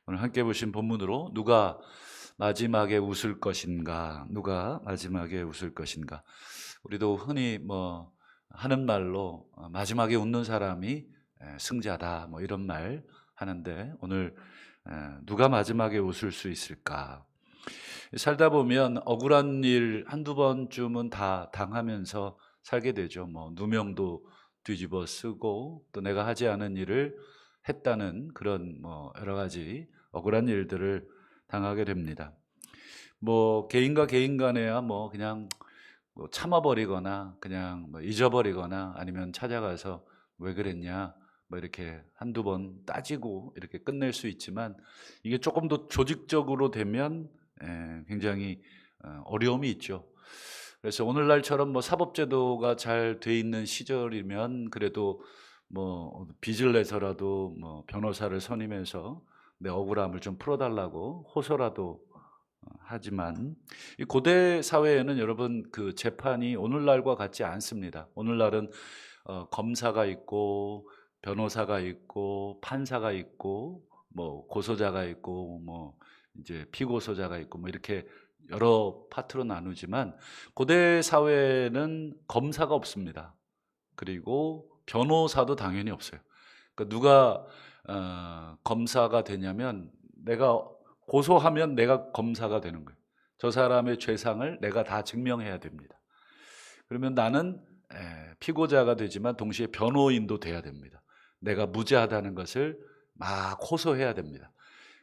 오늘 함께 보신 본문으로 누가 마지막에 웃을 것인가? 누가 마지막에 웃을 것인가? 우리도 흔히 하는 말로 마지막에 웃는 사람이 승자다 이런 말 하는데 오늘 누가 마지막에 웃을 수 있을까? 살다 보면 억울한 일 한두 번쯤은 다 당하면서 살게 되죠. 누명도 뒤집어 쓰고 또 내가 하지 않은 일을 했다는 그런 여러 가지 억울한 일들을 당하게 됩니다. 개인과 개인 간에야 그냥 참아버리거나 그냥 잊어버리거나 아니면 찾아가서 왜 그랬냐 이렇게 한두 번 따지고 이렇게 끝낼 수 있지만 이게 조금 더 조직적으로 되면 굉장히 어려움이 있죠. 그래서 오늘날처럼 사법제도가 잘 돼 있는 시절이면 그래도 빚을 내서라도 변호사를 선임해서 내 억울함을 좀 풀어달라고 호소라도 하지만 이 고대 사회에는 여러분 그 재판이 오늘날과 같지 않습니다. 오늘날은 검사가 있고 변호사가 있고 판사가 있고 고소자가 있고 이제 피고소자가 있고 이렇게 여러 파트로 나누지만 고대 사회는 검사가 없습니다. 그리고 변호사도 당연히 없어요. 그러니까 누가 검사가 되냐면 내가 고소하면 내가 검사가 되는 거예요. 저 사람의 죄상을 내가 다 증명해야 됩니다. 그러면 나는 피고자가 되지만 동시에 변호인도 돼야 됩니다. 내가 무죄하다는 것을 막 호소해야 됩니다.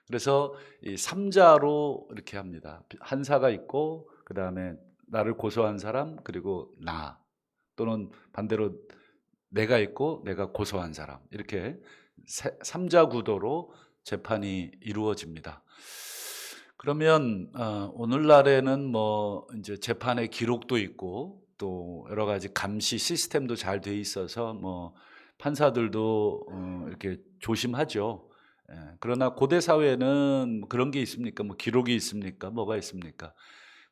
그래서 이 3자로 이렇게 합니다. 한사가 있고 그다음에 나를 고소한 사람 그리고 나 또는 반대로 내가 있고 내가 고소한 사람 이렇게 3자 구도로 재판이 이루어집니다. 그러면 오늘날에는 이제 재판의 기록도 있고 또 여러 가지 감시 시스템도 잘 돼 있어서 판사들도 이렇게 조심하죠. 그러나 고대 사회는 그런 게 있습니까? 기록이 있습니까? 뭐가 있습니까?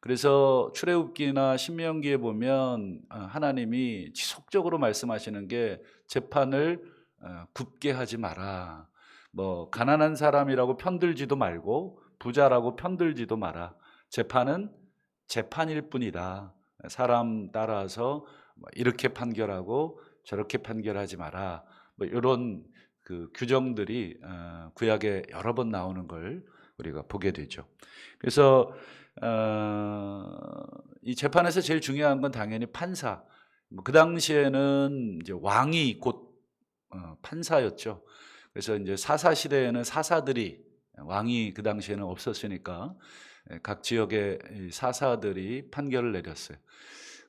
그래서 출애굽기나 신명기에 보면 하나님이 지속적으로 말씀하시는 게 재판을 굽게 하지 마라. 가난한 사람이라고 편들지도 말고 부자라고 편들지도 마라. 재판은 재판일 뿐이다. 사람 따라서 이렇게 판결하고 저렇게 판결하지 마라. 이런 그 규정들이 구약에 여러 번 나오는 걸 우리가 보게 되죠. 그래서 이 재판에서 제일 중요한 건 당연히 판사. 그 당시에는 이제 왕이 곧 판사였죠. 그래서 이제 사사 시대에는 사사들이 왕이 그 당시에는 없었으니까 각 지역의 이 사사들이 판결을 내렸어요.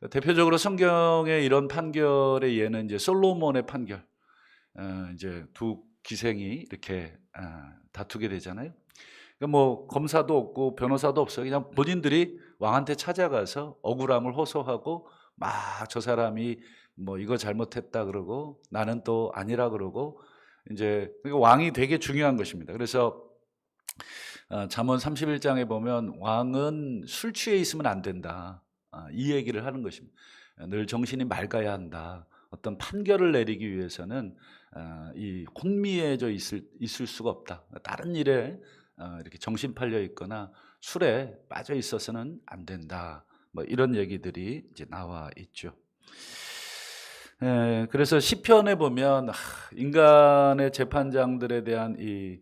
대표적으로 성경의 이런 판결의 예는 이제 솔로몬의 판결. 이제 두 기생이 이렇게 다투게 되잖아요. 그러니까 검사도 없고 변호사도 없어요. 그냥 본인들이 왕한테 찾아가서 억울함을 호소하고 막 저 사람이 이거 잘못했다 그러고 나는 또 아니라 그러고 이제 그러니까 왕이 되게 중요한 것입니다. 그래서 잠언 31장에 보면 왕은 술 취해 있으면 안 된다. 이 얘기를 하는 것입니다. 늘 정신이 맑아야 한다. 어떤 판결을 내리기 위해서는 이 혼미해져 있을 수가 없다. 다른 일에 이렇게 정신 팔려 있거나 술에 빠져 있어서는 안 된다. 이런 얘기들이 이제 나와 있죠. 그래서 시편에 보면 인간의 재판장들에 대한 이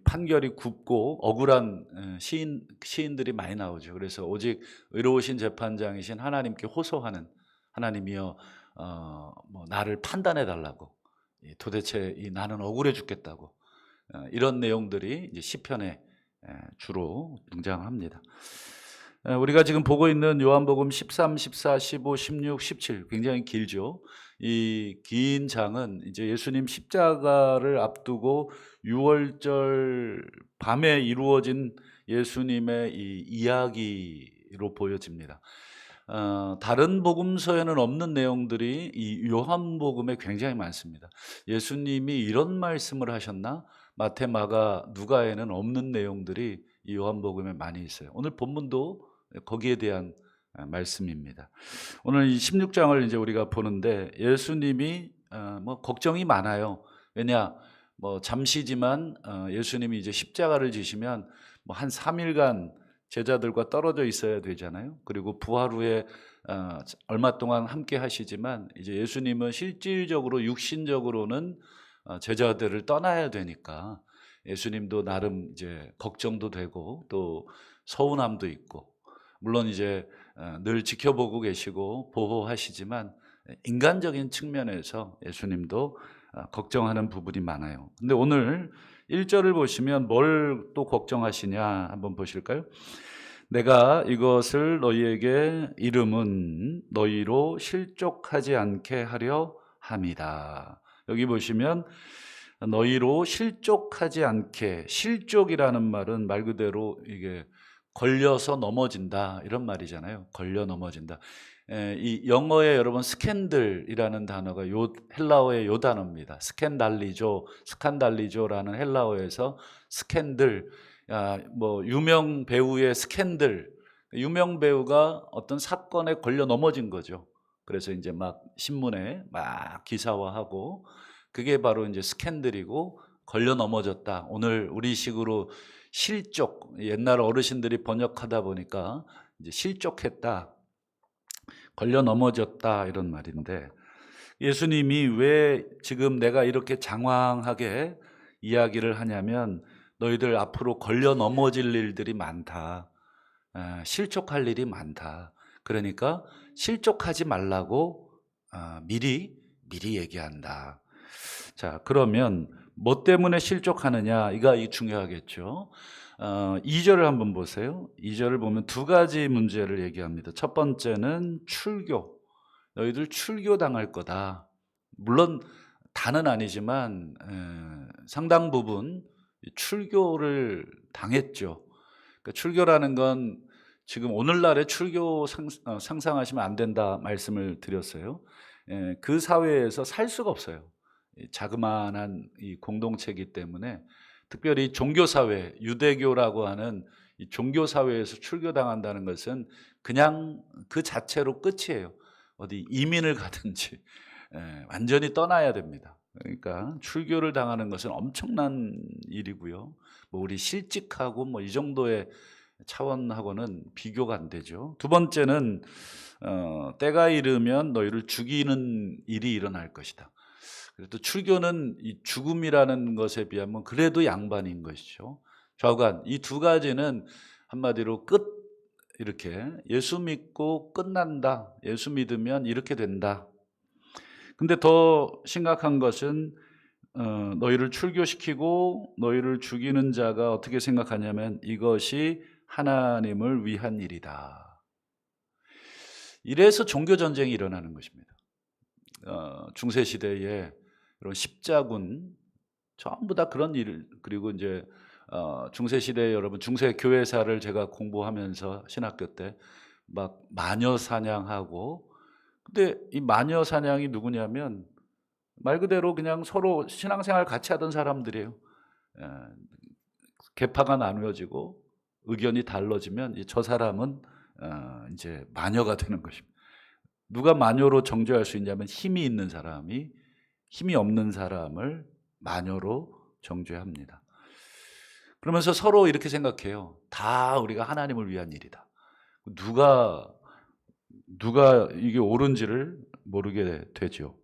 판결이 굽고 억울한 시인들이 많이 나오죠. 그래서 오직 의로우신 재판장이신 하나님께 호소하는 하나님이여 나를 판단해 달라고 도대체 나는 억울해 죽겠다고 이런 내용들이 이제 시편에 주로 등장합니다. 우리가 지금 보고 있는 요한복음 13, 14, 15, 16, 17 굉장히 길죠. 이 긴 장은 이제 예수님 십자가를 앞두고 유월절 밤에 이루어진 예수님의 이 이야기로 보여집니다. 다른 복음서에는 없는 내용들이 이 요한복음에 굉장히 많습니다. 예수님이 이런 말씀을 하셨나? 마태, 마가, 누가에는 없는 내용들이 이 요한복음에 많이 있어요. 오늘 본문도 거기에 대한 말씀입니다. 오늘 이 16장을 이제 우리가 보는데 예수님이 걱정이 많아요. 왜냐? 뭐 잠시지만 예수님이 이제 십자가를 지시면 뭐 한 3일간 제자들과 떨어져 있어야 되잖아요. 그리고 부활 후에 얼마 동안 함께 하시지만 이제 예수님은 실질적으로 육신적으로는 제자들을 떠나야 되니까 예수님도 나름 이제 걱정도 되고 또 서운함도 있고, 물론 이제 늘 지켜보고 계시고 보호하시지만 인간적인 측면에서 예수님도 걱정하는 부분이 많아요. 근데 오늘 1절을 보시면 뭘 또 걱정하시냐 한번 보실까요? 내가 이것을 너희에게 이름은 너희로 실족하지 않게 하려 함이다. 여기 보시면 너희로 실족하지 않게, 실족이라는 말은 말 그대로 이게 걸려서 넘어진다 이런 말이잖아요. 걸려 넘어진다. 이 영어에 여러분 스캔들이라는 단어가 요 헬라어의 요 단어입니다. 스칸달리조라는 헬라어에서 스캔들, 뭐 유명 배우의 스캔들, 유명 배우가 어떤 사건에 걸려 넘어진 거죠. 그래서 이제 막 신문에 막 기사화하고, 그게 바로 이제 스캔들이고 걸려 넘어졌다. 오늘 우리식으로 실족, 옛날 어르신들이 번역하다 보니까 이제 실족했다, 걸려 넘어졌다 이런 말인데, 예수님이 왜 지금 내가 이렇게 장황하게 이야기를 하냐면 너희들 앞으로 걸려 넘어질 일들이 많다. 실족할 일이 많다. 그러니까 실족하지 말라고 미리 얘기한다. 자, 그러면 뭐 때문에 실족하느냐? 이 중요하겠죠. 2절을 한번 보세요. 2절을 보면 두 가지 문제를 얘기합니다. 첫 번째는 출교. 너희들 출교당할 거다. 물론 다는 아니지만 상당 부분 출교를 당했죠. 그러니까 출교라는 건 지금 오늘날의 출교 상상하시면 안 된다 말씀을 드렸어요. 그 사회에서 살 수가 없어요. 이 자그마한 이 공동체이기 때문에, 특별히 종교사회, 유대교라고 하는 이 종교사회에서 출교당한다는 것은 그냥 그 자체로 끝이에요. 어디 이민을 가든지 완전히 떠나야 됩니다. 그러니까 출교를 당하는 것은 엄청난 일이고요. 뭐 우리 실직하고 뭐 이 정도의 차원하고는 비교가 안 되죠. 두 번째는 때가 이르면 너희를 죽이는 일이 일어날 것이다. 그래도 출교는 이 죽음이라는 것에 비하면 그래도 양반인 것이죠. 좌우간 이 두 가지는 한마디로 끝, 이렇게 예수 믿고 끝난다, 예수 믿으면 이렇게 된다. 근데 더 심각한 것은 너희를 출교시키고 너희를 죽이는 자가 어떻게 생각하냐면 이것이 하나님을 위한 일이다. 이래서 종교 전쟁이 일어나는 것입니다. 중세 시대에 이런 십자군 전부 다 그런 일, 그리고 이제 중세 시대에 여러분 중세 교회사를 제가 공부하면서 신학교 때 막 마녀 사냥하고, 근데 이 마녀 사냥이 누구냐면 말 그대로 그냥 서로 신앙생활 같이 하던 사람들이에요. 에, 계파가 나누어지고 의견이 달라지면 저 사람은 이제 마녀가 되는 것입니다. 누가 마녀로 정죄할 수 있냐면 힘이 있는 사람이 힘이 없는 사람을 마녀로 정죄합니다. 그러면서 서로 이렇게 생각해요. 다 우리가 하나님을 위한 일이다. 누가 이게 옳은지를 모르게 되죠.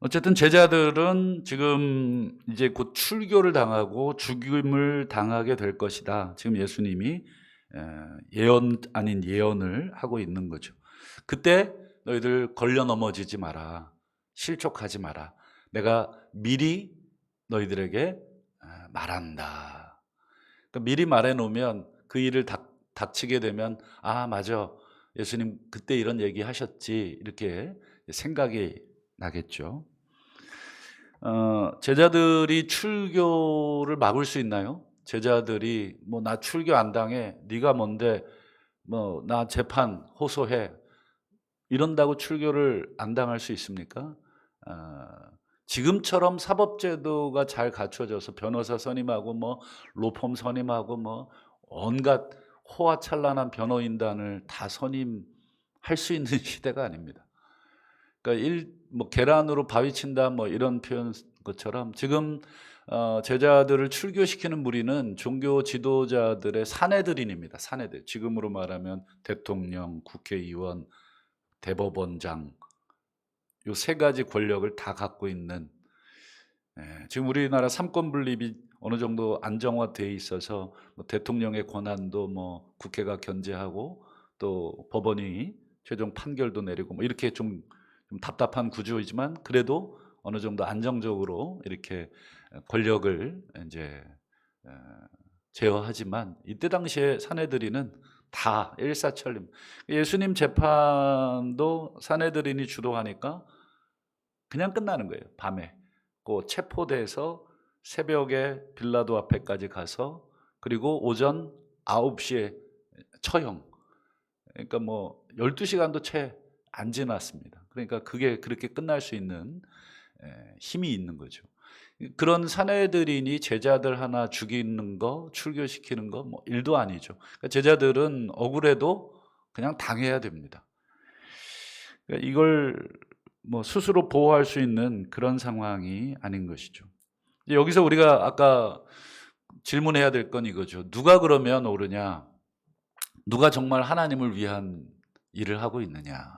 어쨌든 제자들은 지금 이제 곧 출교를 당하고 죽임을 당하게 될 것이다. 지금 예수님이 예언 아닌 예언을 하고 있는 거죠. 그때 너희들 걸려 넘어지지 마라. 실족하지 마라. 내가 미리 너희들에게 말한다. 그러니까 미리 말해 놓으면 그 일을 닥치게 되면 맞아, 예수님 그때 이런 얘기 하셨지, 이렇게 생각이 나겠죠. 제자들이 출교를 막을 수 있나요? 제자들이 뭐 나 출교 안 당해, 네가 뭔데 뭐 나 재판 호소해, 이런다고 출교를 안 당할 수 있습니까? 지금처럼 사법제도가 잘 갖춰져서 변호사 선임하고 뭐 로펌 선임하고 뭐 온갖 호화찬란한 변호인단을 다 선임할 수 있는 시대가 아닙니다. 그러니까 뭐 계란으로 바위 친다 뭐 이런 표현 것처럼 지금 제자들을 출교시키는 무리는 종교 지도자들의 사내들인입니다. 사내들. 지금으로 말하면 대통령, 국회의원, 대법원장 요 세 가지 권력을 다 갖고 있는, 지금 우리나라 삼권 분립이 어느 정도 안정화돼 있어서 뭐 대통령의 권한도 뭐 국회가 견제하고 또 법원이 최종 판결도 내리고 뭐 이렇게 좀 답답한 구조이지만 그래도 어느 정도 안정적으로 이렇게 권력을 이제 어, 제어하지만 이때 당시에 사내들인은 다 일사천림. 예수님 재판도 사내들인이 주도하니까 그냥 끝나는 거예요. 밤에 체포돼서 새벽에 빌라도 앞에까지 가서 그리고 오전 9시에 처형. 그러니까 뭐 12시간도 채 안 지났습니다. 그러니까 그게 그렇게 끝날 수 있는 힘이 있는 거죠. 그런 사내들이니 제자들 하나 죽이는 거, 출교시키는 거 뭐 일도 아니죠. 그러니까 제자들은 억울해도 그냥 당해야 됩니다. 그러니까 이걸 뭐 스스로 보호할 수 있는 그런 상황이 아닌 것이죠. 여기서 우리가 아까 질문해야 될 건 이거죠. 누가 그러면 옳으냐? 누가 정말 하나님을 위한 일을 하고 있느냐?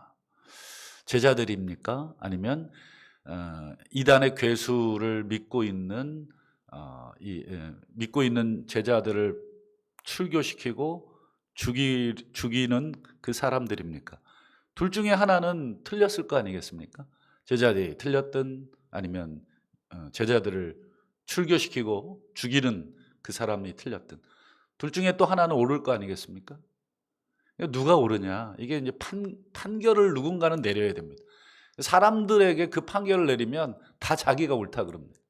제자들입니까? 아니면 이단의 괴수를 믿고 있는 믿고 있는 제자들을 출교시키고 죽이는 그 사람들입니까? 둘 중에 하나는 틀렸을 거 아니겠습니까? 제자들이 틀렸든 아니면 제자들을 출교시키고 죽이는 그 사람이 틀렸든 둘 중에 또 하나는 옳을 거 아니겠습니까? 누가 옳으냐? 이게 이제 판결을 누군가는 내려야 됩니다. 사람들에게 그 판결을 내리면 다 자기가 옳다 그럽니다.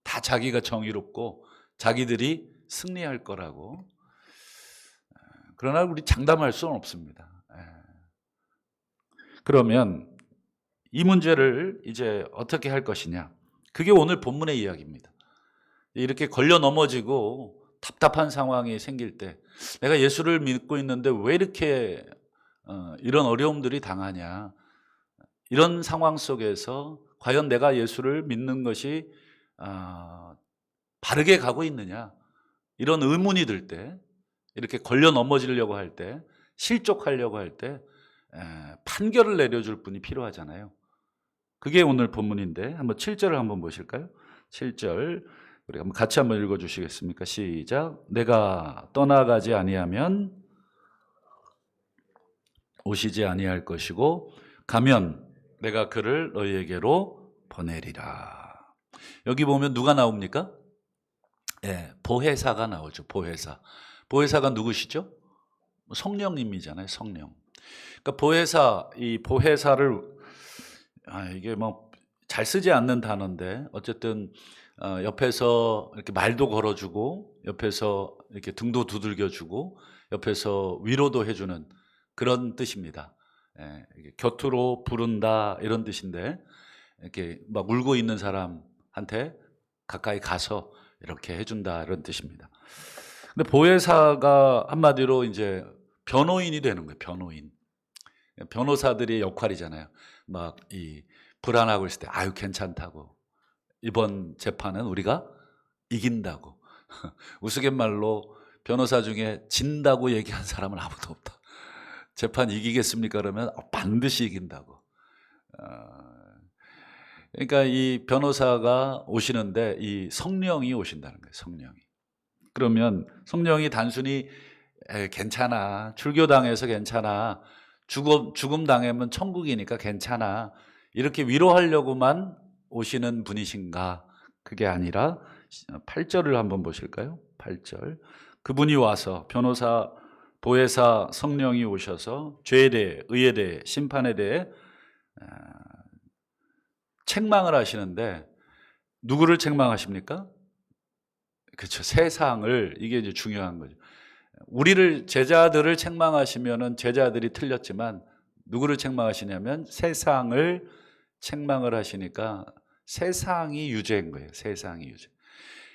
다 자기가 정의롭고 자기들이 승리할 거라고. 그러나 우리 장담할 수는 없습니다. 그러면 이 문제를 이제 어떻게 할 것이냐? 그게 오늘 본문의 이야기입니다. 이렇게 걸려 넘어지고 답답한 상황이 생길 때 내가 예수를 믿고 있는데 왜 이렇게 이런 어려움들이 당하냐? 이런 상황 속에서 과연 내가 예수를 믿는 것이 바르게 가고 있느냐? 이런 의문이 들 때, 이렇게 걸려 넘어지려고 할 때, 실족하려고 할 때 판결을 내려줄 분이 필요하잖아요. 그게 오늘 본문인데 한번 7절을 한번 보실까요? 7절 우리 한번 같이 한번 읽어주시겠습니까? 시작. 내가 떠나가지 아니하면 오시지 아니할 것이고 가면 내가 그를 너희에게로 보내리라. 여기 보면 누가 나옵니까? 보혜사가 나오죠. 보혜사가 누구시죠? 성령님이잖아요. 성령. 그러니까 이 보혜사를 이게 뭐 잘 쓰지 않는 단어인데 어쨌든 옆에서 이렇게 말도 걸어주고 옆에서 이렇게 등도 두들겨주고 옆에서 위로도 해주는 그런 뜻입니다. 곁으로 부른다 이런 뜻인데 이렇게 막 울고 있는 사람한테 가까이 가서 이렇게 해준다 이런 뜻입니다. 근데 보혜사가 한마디로 이제 변호인이 되는 거예요. 변호사들의 역할이잖아요. 막 이 불안하고 있을 때 아유 괜찮다고 이번 재판은 우리가 이긴다고. 우스갯말로 변호사 중에 진다고 얘기한 사람은 아무도 없다. 재판 이기겠습니까? 그러면 반드시 이긴다고. 그러니까 이 변호사가 오시는데 이 성령이 오신다는 거예요. 성령이. 그러면 성령이 단순히 괜찮아. 출교당해서 괜찮아. 죽음 당하면 천국이니까 괜찮아. 이렇게 위로하려고만 오시는 분이신가? 그게 아니라 8절을 한번 보실까요? 8절. 그분이 와서 변호사, 보혜사 성령이 오셔서 죄에 대해, 의에 대해, 심판에 대해 책망을 하시는데 누구를 책망하십니까? 그렇죠. 세상을. 이게 이제 중요한 거죠. 우리를 제자들을 책망하시면은 제자들이 틀렸지만 누구를 책망하시냐면 세상을 책망을 하시니까 세상이 유죄인 거예요. 세상이 유죄.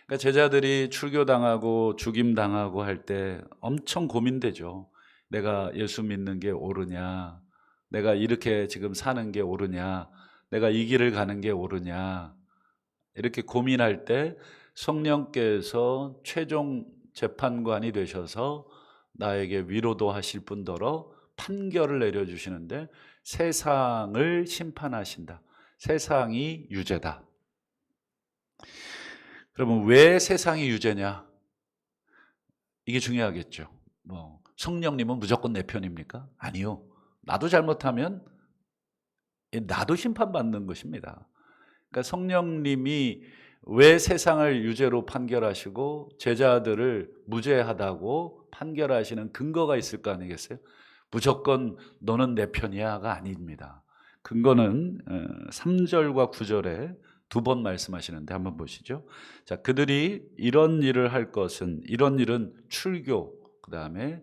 그러니까 제자들이 출교당하고 죽임당하고 할 때 엄청 고민되죠. 내가 예수 믿는 게 옳으냐 내가 이렇게 지금 사는 게 옳으냐, 내가 이 길을 가는 게 옳으냐, 이렇게 고민할 때 성령께서 최종 재판관이 되셔서 나에게 위로도 하실 뿐더러 판결을 내려주시는데, 세상을 심판하신다. 세상이 유죄다. 그러면 왜 세상이 유죄냐? 이게 중요하겠죠. 성령님은 무조건 내 편입니까? 아니요. 나도 잘못하면 나도 심판받는 것입니다. 그러니까 성령님이 왜 세상을 유죄로 판결하시고 제자들을 무죄하다고 판결하시는 근거가 있을 거 아니겠어요? 무조건 너는 내 편이야가 아닙니다. 근거는 3절과 9절에 두 번 말씀하시는데 한번 보시죠. 자, 그들이 이런 일을 할 것은, 이런 일은 출교, 그 다음에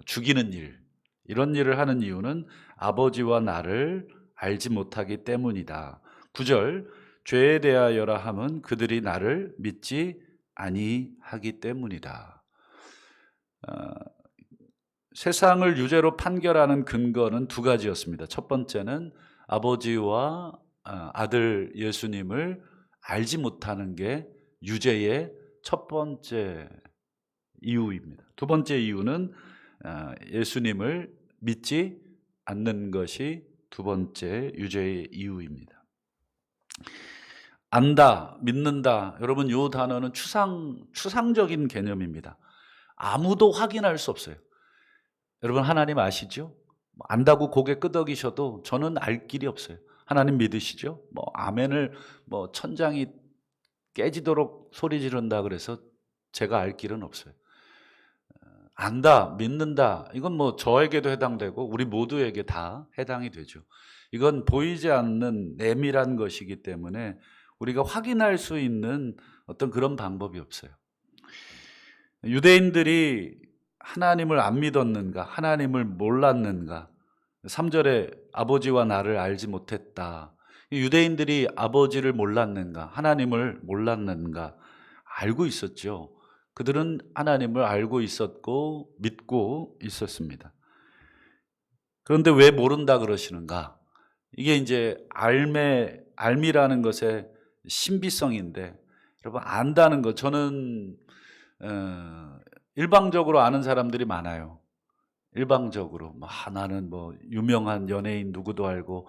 죽이는 일, 이런 일을 하는 이유는 아버지와 나를 알지 못하기 때문이다. 9절, 죄에 대하여라 함은 그들이 나를 믿지 아니하기 때문이다. 세상을 유죄로 판결하는 근거는 두 가지였습니다. 첫 번째는 아버지와 아들 예수님을 알지 못하는 게 유죄의 첫 번째 이유입니다. 두 번째 이유는 예수님을 믿지 않는 것이 두 번째 유죄의 이유입니다. 안다, 믿는다. 여러분, 이 단어는 추상적인 개념입니다. 아무도 확인할 수 없어요. 여러분, 하나님 아시죠? 안다고 고개 끄덕이셔도 저는 알 길이 없어요. 하나님 믿으시죠? 아멘을 천장이 깨지도록 소리 지른다 그래서 제가 알 길은 없어요. 안다, 믿는다. 이건 저에게도 해당되고 우리 모두에게 다 해당이 되죠. 이건 보이지 않는 내밀한 것이기 때문에 우리가 확인할 수 있는 어떤 그런 방법이 없어요. 유대인들이 하나님을 안 믿었는가? 하나님을 몰랐는가? 3절에 아버지와 나를 알지 못했다. 유대인들이 아버지를 몰랐는가? 하나님을 몰랐는가? 알고 있었죠. 그들은 하나님을 알고 있었고 믿고 있었습니다. 그런데 왜 모른다 그러시는가? 이게 이제 알미라는 것의 신비성인데, 여러분, 안다는 것, 저는 일방적으로 아는 사람들이 많아요. 일방적으로 나는 유명한 연예인 누구도 알고,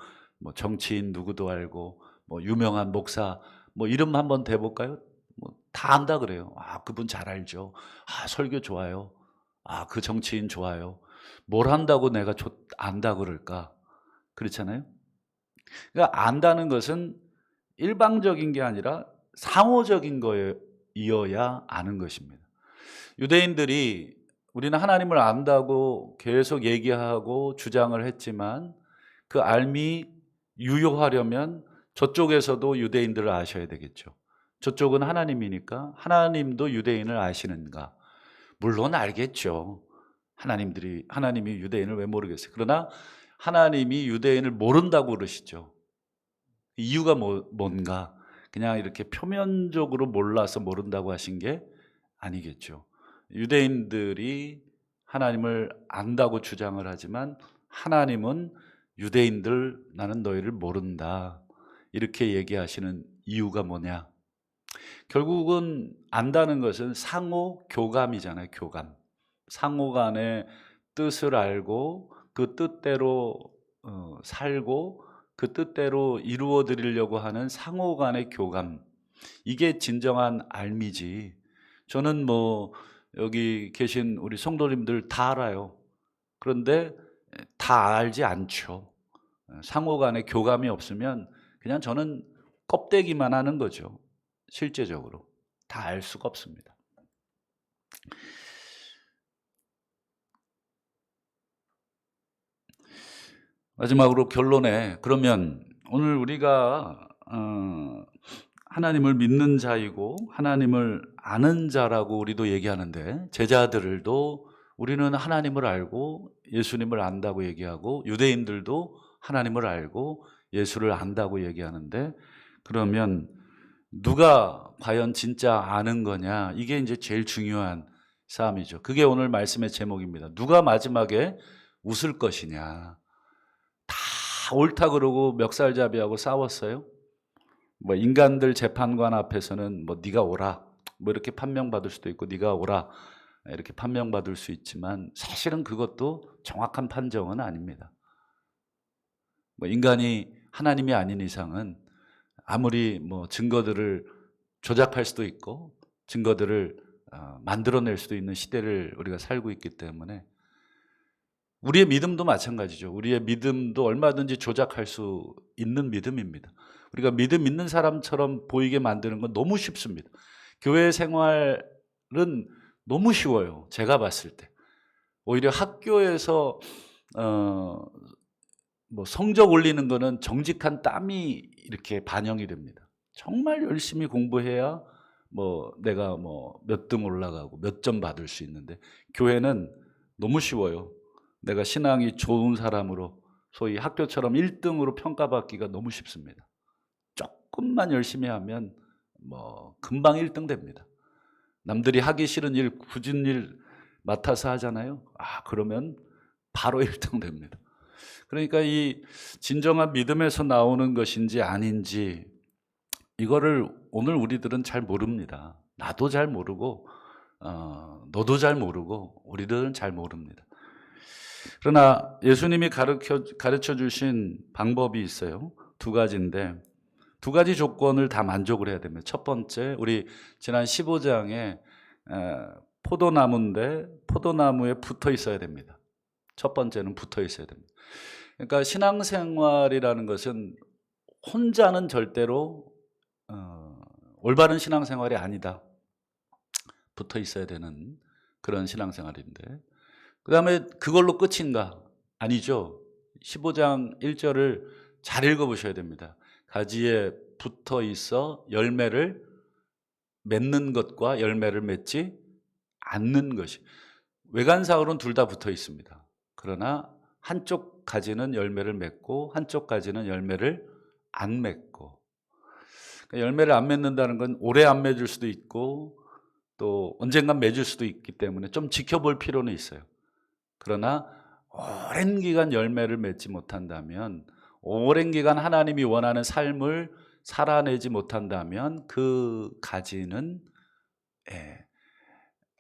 정치인 누구도 알고, 유명한 목사 이름 한번 대볼까요? 다 안다 그래요. 그분 잘 알죠. 설교 좋아요. 그 정치인 좋아요. 뭘 한다고 내가 안다 그럴까? 그렇잖아요. 그러니까 안다는 것은 일방적인 게 아니라 상호적인 거여야 아는 것입니다. 유대인들이 우리는 하나님을 안다고 계속 얘기하고 주장을 했지만, 그 알미 유효하려면 저쪽에서도 유대인들을 아셔야 되겠죠. 저쪽은 하나님이니까 하나님도 유대인을 아시는가? 물론 알겠죠. 하나님이 유대인을 왜 모르겠어요. 그러나 하나님이 유대인을 모른다고 그러시죠. 이유가 뭔가? 그냥 이렇게 표면적으로 몰라서 모른다고 하신 게 아니겠죠. 유대인들이 하나님을 안다고 주장을 하지만 하나님은 유대인들, 나는 너희를 모른다, 이렇게 얘기하시는 이유가 뭐냐? 결국은 안다는 것은 상호 교감이잖아요. 교감. 상호 간의 뜻을 알고 그 뜻대로 살고 그 뜻대로 이루어 드리려고 하는 상호 간의 교감, 이게 진정한 알미지. 저는 여기 계신 우리 성도님들 다 알아요. 그런데 다 알지 않죠. 상호 간의 교감이 없으면 그냥 저는 껍데기만 하는 거죠. 실제적으로 다 알 수가 없습니다. 마지막으로 결론에, 그러면 오늘 우리가 하나님을 믿는 자이고 하나님을 아는 자라고 우리도 얘기하는데, 제자들도 우리는 하나님을 알고 예수님을 안다고 얘기하고, 유대인들도 하나님을 알고 예수를 안다고 얘기하는데, 그러면 누가 과연 진짜 아는 거냐? 이게 이제 제일 중요한 싸움이죠. 그게 오늘 말씀의 제목입니다. 누가 마지막에 웃을 것이냐? 다 다 옳다 그러고 멱살잡이하고 싸웠어요? 뭐 인간들 재판관 앞에서는 뭐 네가 옳아 뭐 이렇게 판명받을 수도 있고 네가 옳아 이렇게 판명받을 수 있지만 사실은 그것도 정확한 판정은 아닙니다. 뭐 인간이 하나님이 아닌 이상은 아무리 뭐 증거들을 조작할 수도 있고 증거들을 만들어낼 수도 있는 시대를 우리가 살고 있기 때문에 우리의 믿음도 마찬가지죠. 우리의 믿음도 얼마든지 조작할 수 있는 믿음입니다. 우리가 믿음 있는 사람처럼 보이게 만드는 건 너무 쉽습니다. 교회 생활은 너무 쉬워요. 제가 봤을 때. 오히려 학교에서 뭐 성적 올리는 거는 정직한 땀이 이렇게 반영이 됩니다. 정말 열심히 공부해야 뭐 내가 뭐 몇 등 올라가고 몇 점 받을 수 있는데 교회는 너무 쉬워요. 내가 신앙이 좋은 사람으로 소위 학교처럼 1등으로 평가받기가 너무 쉽습니다. 조금만 열심히 하면 뭐 금방 1등 됩니다. 남들이 하기 싫은 일, 굳은 일 맡아서 하잖아요. 그러면 바로 1등 됩니다. 그러니까 이 진정한 믿음에서 나오는 것인지 아닌지 이거를 오늘 우리들은 잘 모릅니다. 나도 잘 모르고 너도 잘 모르고 우리들은 잘 모릅니다. 그러나 예수님이 가르쳐 주신 방법이 있어요. 두 가지인데 두 가지 조건을 다 만족을 해야 됩니다. 첫 번째, 우리 지난 15장에 포도나무인데 포도나무에 붙어 있어야 됩니다. 첫 번째는 붙어 있어야 됩니다. 그러니까 신앙생활이라는 것은 혼자는 절대로 올바른 신앙생활이 아니다. 붙어 있어야 되는 그런 신앙생활인데 그 다음에 그걸로 끝인가? 아니죠. 15장 1절을 잘 읽어보셔야 됩니다. 가지에 붙어 있어 열매를 맺는 것과 열매를 맺지 않는 것이 외관상으로는 둘 다 붙어 있습니다. 그러나 한쪽 가지는 열매를 맺고 한쪽 가지는 열매를 안 맺고 그러니까 열매를 안 맺는다는 건 오래 안 맺을 수도 있고 또 언젠간 맺을 수도 있기 때문에 좀 지켜볼 필요는 있어요. 그러나 오랜 기간 열매를 맺지 못한다면 오랜 기간 하나님이 원하는 삶을 살아내지 못한다면 그 가지는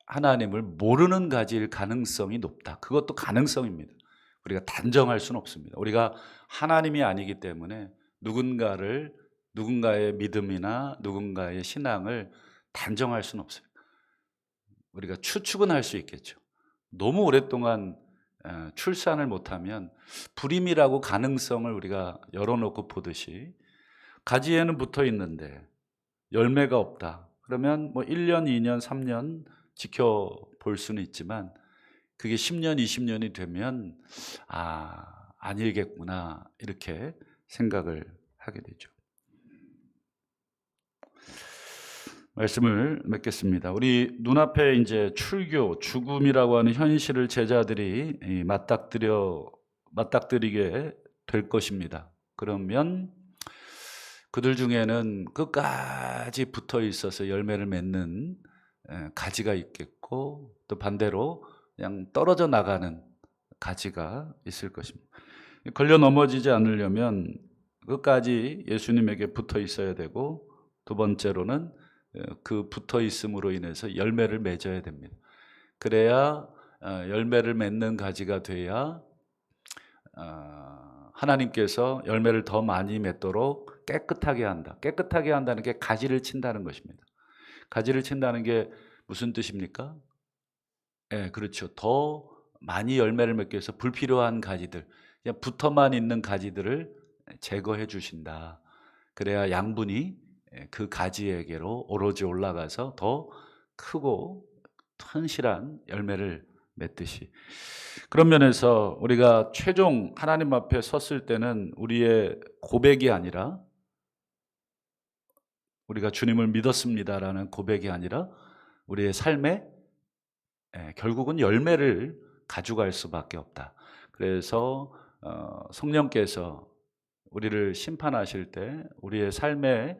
하나님을 모르는 가지일 가능성이 높다. 그것도 가능성입니다. 우리가 단정할 수는 없습니다. 우리가 하나님이 아니기 때문에 누군가의 믿음이나 누군가의 신앙을 단정할 수는 없어요. 우리가 추측은 할 수 있겠죠. 너무 오랫동안 출산을 못하면 불임이라고 가능성을 우리가 열어놓고 보듯이 가지에는 붙어 있는데 열매가 없다. 그러면 뭐 1년, 2년, 3년 지켜볼 수는 있지만 그게 10년, 20년이 되면 아니겠구나 이렇게 생각을 하게 되죠. 말씀을 맺겠습니다. 우리 눈앞에 이제 출교, 죽음이라고 하는 현실을 제자들이 맞닥뜨리게 될 것입니다. 그러면 그들 중에는 끝까지 붙어 있어서 열매를 맺는 가지가 있겠고 또 반대로 그냥 떨어져 나가는 가지가 있을 것입니다. 걸려 넘어지지 않으려면 끝까지 예수님에게 붙어 있어야 되고 두 번째로는 그 붙어 있음으로 인해서 열매를 맺어야 됩니다. 그래야 열매를 맺는 가지가 돼야 하나님께서 열매를 더 많이 맺도록 깨끗하게 한다. 깨끗하게 한다는 게 가지를 친다는 것입니다. 가지를 친다는 게 무슨 뜻입니까? 그렇죠. 더 많이 열매를 맺기 위해서 불필요한 가지들, 그냥 붙어만 있는 가지들을 제거해 주신다. 그래야 양분이 그 가지에게로 오로지 올라가서 더 크고 튼실한 열매를 맺듯이. 그런 면에서 우리가 최종 하나님 앞에 섰을 때는 우리의 고백이 아니라 우리가 주님을 믿었습니다라는 고백이 아니라 우리의 삶에 결국은 열매를 가져갈 수밖에 없다. 그래서 성령께서 우리를 심판하실 때 우리의 삶의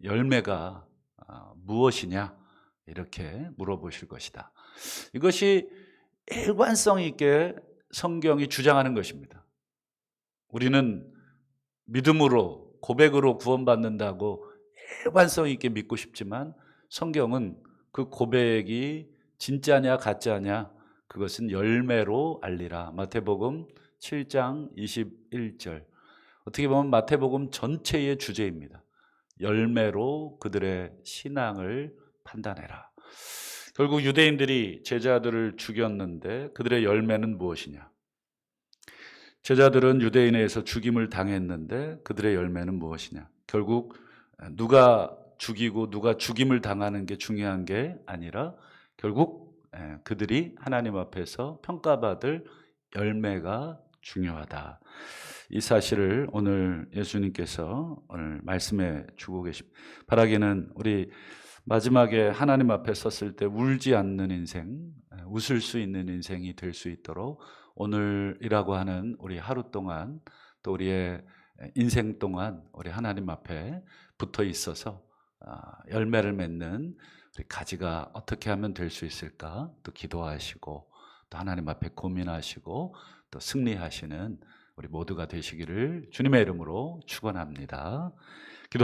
열매가 무엇이냐 이렇게 물어보실 것이다. 이것이 일관성 있게 성경이 주장하는 것입니다. 우리는 믿음으로 고백으로 구원받는다고 일관성 있게 믿고 싶지만 성경은 그 고백이 진짜냐 가짜냐 그것은 열매로 알리라. 마태복음 7장 21절. 어떻게 보면 마태복음 전체의 주제입니다. 열매로 그들의 신앙을 판단해라. 결국 유대인들이 제자들을 죽였는데 그들의 열매는 무엇이냐? 제자들은 유대인에 의해서 죽임을 당했는데 그들의 열매는 무엇이냐? 결국 누가 죽이고 누가 죽임을 당하는 게 중요한 게 아니라 결국 그들이 하나님 앞에서 평가받을 열매가 중요하다. 이 사실을 오늘 예수님께서 오늘 말씀해 주고 계십니다. 바라기는 우리 마지막에 하나님 앞에 섰을 때 울지 않는 인생, 웃을 수 있는 인생이 될 수 있도록 오늘이라고 하는 우리 하루 동안 또 우리의 인생 동안 우리 하나님 앞에 붙어 있어서 열매를 맺는 우리 가지가 어떻게 하면 될 수 있을까 또 기도하시고 또 하나님 앞에 고민하시고 또 승리하시는 우리 모두가 되시기를 주님의 이름으로 축원합니다. 기도하